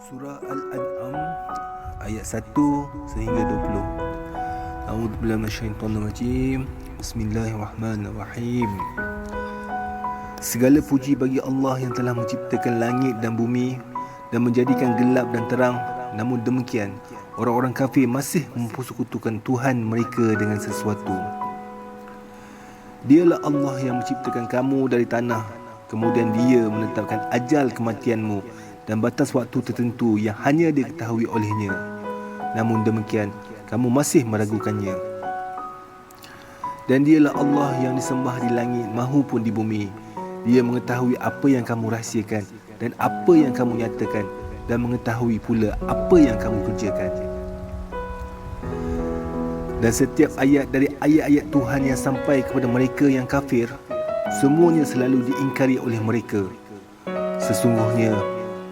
Surah Al-An'am ayat 1 sehingga 20. A'udzubillahi minasyaitonirrajim. Bismillahirrahmanirrahim. Segala puji bagi Allah yang telah menciptakan langit dan bumi dan menjadikan gelap dan terang. Namun demikian, orang-orang kafir masih mempersekutukan Tuhan mereka dengan sesuatu. Dialah Allah yang menciptakan kamu dari tanah, kemudian Dia menetapkan ajal kematianmu dan batas waktu tertentu yang hanya diketahui olehnya. Namun demikian, kamu masih meragukannya. Dan Dialah Allah yang disembah di langit mahupun di bumi. Dia mengetahui apa yang kamu rahsiakan dan apa yang kamu nyatakan, dan mengetahui pula apa yang kamu kerjakan. Dan setiap ayat dari ayat-ayat Tuhan yang sampai kepada mereka yang kafir, semuanya selalu diingkari oleh mereka. Sesungguhnya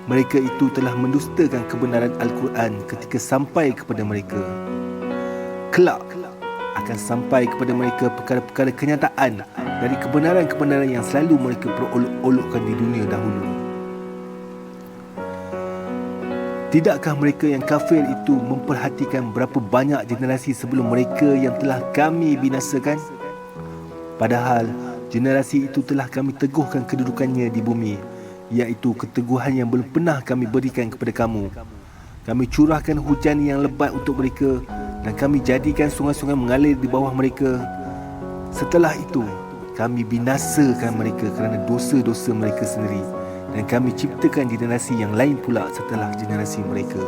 mereka itu telah mendustakan kebenaran Al-Quran ketika sampai kepada mereka. Kelak akan sampai kepada mereka perkara-perkara kenyataan dari kebenaran-kebenaran yang selalu mereka perolok-olokkan di dunia dahulu. Tidakkah mereka yang kafir itu memperhatikan berapa banyak generasi sebelum mereka yang telah kami binasakan? Padahal generasi itu telah kami teguhkan kedudukannya di bumi, iaitu keteguhan yang belum pernah kami berikan kepada kamu. Kami curahkan hujan yang lebat untuk mereka, dan kami jadikan sungai-sungai mengalir di bawah mereka. Setelah itu, kami binasakan mereka kerana dosa-dosa mereka sendiri, dan kami ciptakan generasi yang lain pula setelah generasi mereka.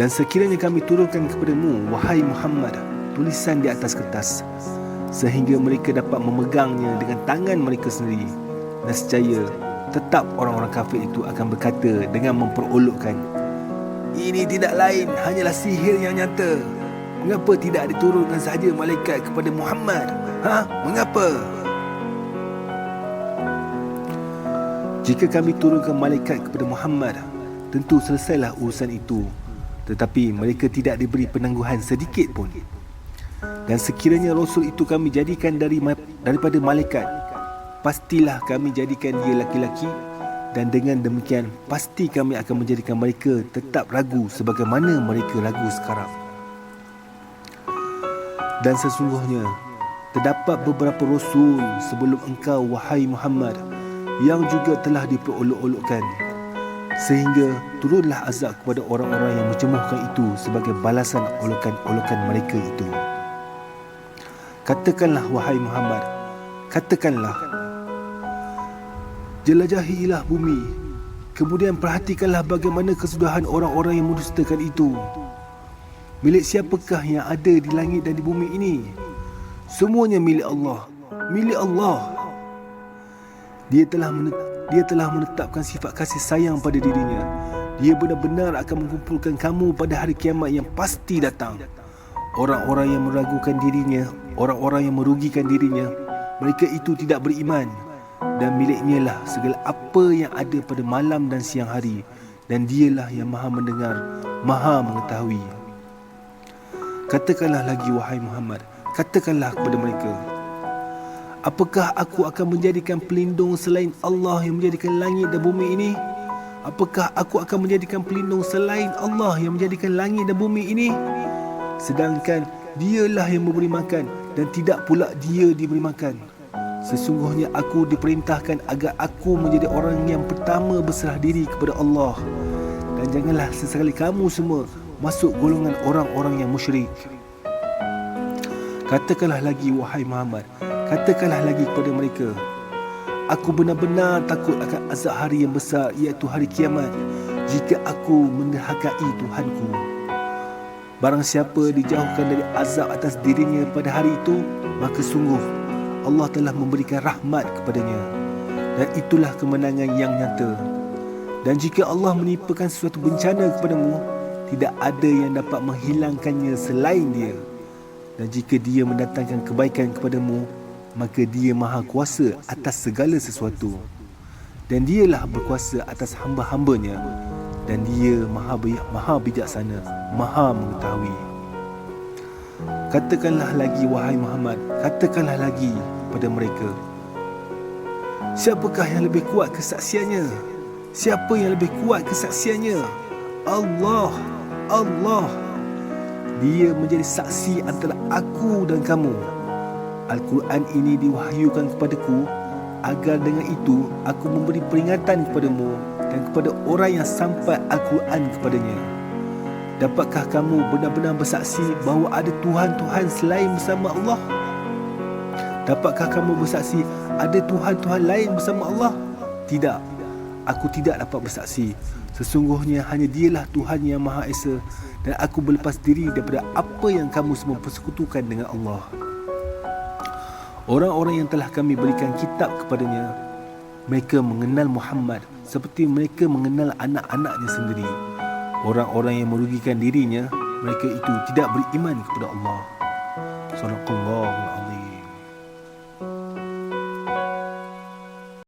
Dan sekiranya kami turunkan kepadamu, wahai Muhammad, tulisan di atas kertas, sehingga mereka dapat memegangnya dengan tangan mereka sendiri, nescaya tetap orang-orang kafir itu akan berkata dengan memperolokkan, ini tidak lain hanyalah sihir yang nyata. Mengapa tidak diturunkan sahaja malaikat kepada Muhammad? Mengapa? Jika kami turunkan malaikat kepada Muhammad, tentu selesailah urusan itu. Tetapi mereka tidak diberi penangguhan sedikit pun. Dan sekiranya Rasul itu kami jadikan daripada malaikat, pastilah kami jadikan dia laki-laki, dan dengan demikian pasti kami akan menjadikan mereka tetap ragu sebagaimana mereka ragu sekarang. Dan sesungguhnya terdapat beberapa Rasul sebelum engkau, wahai Muhammad, yang juga telah diperolok-olokkan, sehingga turunlah azab kepada orang-orang yang mencemuhkan itu sebagai balasan olokan-olokan mereka itu. Katakanlah, wahai Muhammad, katakanlah, jelajahilah bumi, kemudian perhatikanlah bagaimana kesudahan orang-orang yang mendustakan itu. Milik siapakah yang ada di langit dan di bumi ini? Semuanya milik Allah, milik Allah. Dia telah menetapkan sifat kasih sayang pada dirinya. Dia benar-benar akan mengumpulkan kamu pada hari kiamat yang pasti datang. Orang-orang yang meragukan dirinya, orang-orang yang merugikan dirinya, mereka itu tidak beriman. Dan miliknya lah segala apa yang ada pada malam dan siang hari, dan Dialah yang maha mendengar, maha mengetahui. Katakanlah lagi, wahai Muhammad, katakanlah kepada mereka, apakah aku akan menjadikan pelindung selain Allah yang menjadikan langit dan bumi ini? Apakah aku akan menjadikan pelindung selain Allah yang menjadikan langit dan bumi ini? Sedangkan Dialah yang memberi makan, dan tidak pula Dia diberi makan. Sesungguhnya aku diperintahkan agar aku menjadi orang yang pertama berserah diri kepada Allah. Dan janganlah sesekali kamu semua masuk golongan orang-orang yang musyrik. Katakanlah lagi, wahai Muhammad, katakanlah lagi kepada mereka, aku benar-benar takut akan azab hari yang besar, iaitu hari kiamat, jika aku menderhakai Tuhanku. Barang siapa dijauhkan dari azab atas dirinya pada hari itu, maka sungguh Allah telah memberikan rahmat kepadanya, dan itulah kemenangan yang nyata. Dan jika Allah menimpakan sesuatu bencana kepadamu, tidak ada yang dapat menghilangkannya selain Dia. Dan jika Dia mendatangkan kebaikan kepadamu, maka Dia maha kuasa atas segala sesuatu, dan Dialah berkuasa atas hamba-hambanya, dan Dia maha bijaksana, maha mengetahui. Katakanlah lagi, wahai Muhammad, katakanlah lagi pada mereka, siapakah yang lebih kuat kesaksiannya? Siapa yang lebih kuat kesaksiannya? Allah. Allah. Dia menjadi saksi antara aku dan kamu. Al-Quran ini diwahyukan kepadaku agar dengan itu aku memberi peringatan kepadamu dan kepada orang yang sampai Al-Quran kepadanya. Dapatkah kamu benar-benar bersaksi bahawa ada Tuhan-Tuhan selain bersama Allah? Dapatkah kamu bersaksi ada Tuhan-Tuhan lain bersama Allah? Tidak. Aku tidak dapat bersaksi. Sesungguhnya hanya Dialah Tuhan yang Maha Esa, dan aku berlepas diri daripada apa yang kamu semua persekutukan dengan Allah. Orang-orang yang telah kami berikan kitab kepadanya, mereka mengenal Muhammad seperti mereka mengenal anak-anaknya sendiri. Orang-orang yang merugikan dirinya, mereka itu tidak beriman kepada Allah. Sadaqallahul Azim.